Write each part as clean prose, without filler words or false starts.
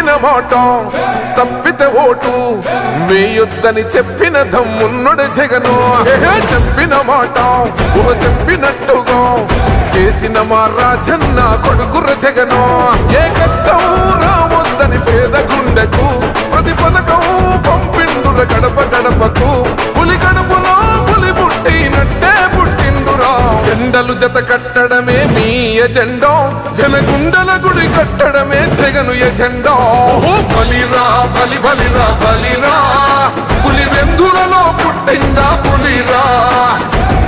ఇచ్చిన మాట తప్పితే ఓటు వేయొద్దని చెప్పిన దమ్మున్నడు జగను. చెప్పిన మాట చెప్పినట్టుగా చేసిన మా రాజన్న కొడుకుర జగను. ఏ కష్టం రావద్దని పేద గుండెకు ప్రతి పథకం పంపిండుర గడప గడపకు. పులి గడపలో పులి పుట్టినట్టే పుట్టిండురా. జెండలు జత కట్టడమే మీ ఎజెండా, జనగుండల గుడి కట్టడమే జగను ఎజెండా. బలిరా బలి బలిరా బలిరా, పులి వెందులలో పుట్టిందా పులిరా.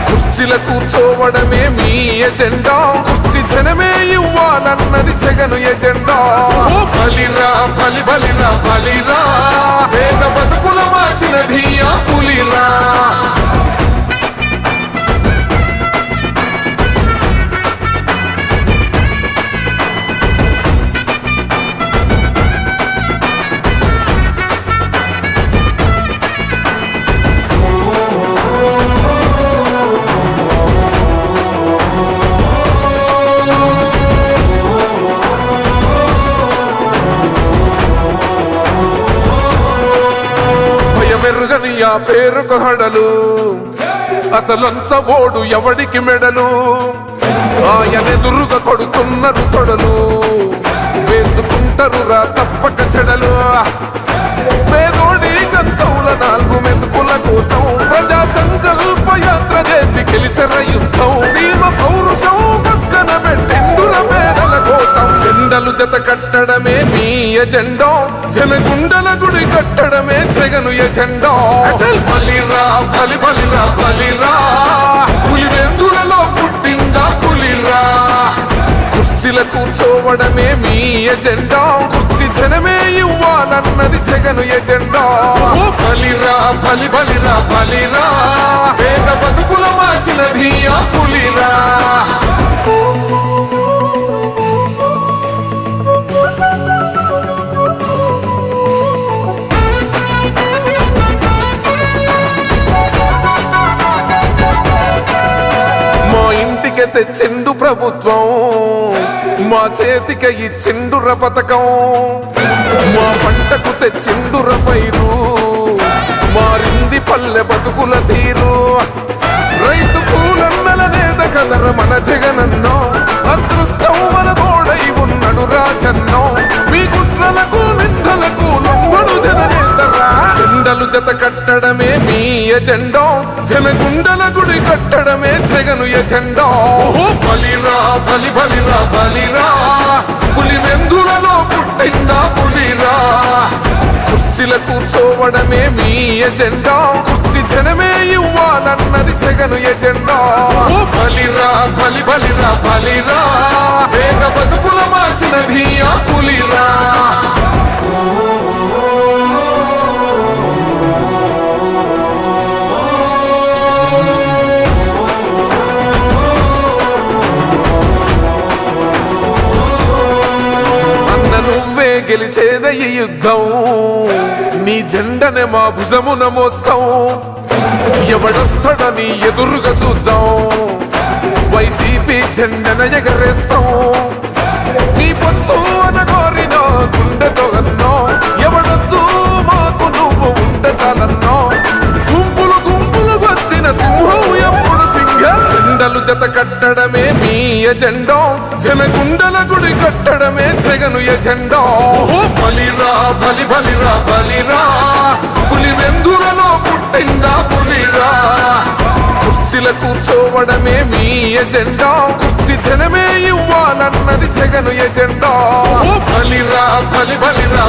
కుర్చీల కూర్చోవడమే మీ ఎజెండా, కుర్చీ జనమే ఇవ్వాలన్నది జగను ఎజెండా. బలిరా బలి బలిరా బలిరా, పేద బతుకుల మార్చినది ఆ పులిరా. మెరుగని ఆ పేరుకు హడలు, అసలంచబోడు ఎవడికి మెడలు. ఆయనెదురుగా కొడుతున్నారు తొడలు, వేసుకుంటారు రా తప్పక చెడలు. పేదోడి కంచౌల 4 మెతుకుల కోసం ప్రజా సంకల్ప యాత్ర చేసి గెలిసెర యుద్ధం. సీమ పౌరుషం పక్కన పెట్టిండుర పేదల కోసం. జెండలు జత కట్టడమే మీ ఎజెండా, జనగుండల గుడి కట్టడమే జగను ఎజెండా. బలిరా బలి బలిరా బలిరా, పులి వెందులలో పుట్టిందా పులిరా. కుర్చీల కూర్చోవడమే మీ ఎజెండా, కుర్చీ జనమే ఇవ్వాలన్నది జగను ఎజెండా. బలిరా బలి బలిరా బలిరా, పేద బతుకుల మార్చినది ఆ పులిరా. తెచ్చిండు ప్రభుత్వం, మా చేతికి ఇచ్చిండుర పథకం. మా పంటకు తెచ్చిండుర పైరు, మారింది పల్లె బతుకుల తీరు. రైతు కూలన్నల నేత కదర మన జగనన్నో, అదృష్టం మన తోడై ఉన్నడు రాజన్నో. మీ కుట్రలకు నిందలకు లొంగడు జననేతరా. జెండలు జత కట్టడమే మీ ఎజెండా, జనగుండల గుడి కట్టడమే జగను ఎజెండా. బలిరా బలి బలిరా బలిరా, పులి వెందులలో పుట్టిందా పులిరా. కుర్చీల కూర్చోవడమే మీ ఎజెండా, కుర్చీ జనమే ఇవ్వాలన్నది జగను ఎజెండా. బలిరా బలి బలిరా బలిరా, పేద బతుకుల మార్చినది ఆ పులిరా. గెలిచేద ఈ యుద్ధం, నీ జెండనే మా భుజమున మోస్తాం. ఎవడొస్తాడని ఎదురుగా చూద్దాం, వైసీపీ జెండన ఎగరేస్తాం. నీ పొత్తు అనగోరిన గుండెతో అన్నో, ఎవడొద్దు మాకు నువ్వు ఉంటే చాలన్నో. గుంపులు గుంపులు వచ్చిన సింహం ఎప్పుడు సింహ. జెండలు జత కట్టడమే మీ ఎజెండా, జనగుండల గుడి కట్టడమే జగను ఎజెండా. బలిరా బలి బలిరా బలిరా, పులి వెందులలో పుట్టిందా పులిరా. కుర్చీల కూర్చోవడమే మీ ఎజెండా, కుర్చీ జనమే ఇవ్వాలన్నది జగను ఎజెండా. బలిరా బలి బలిరా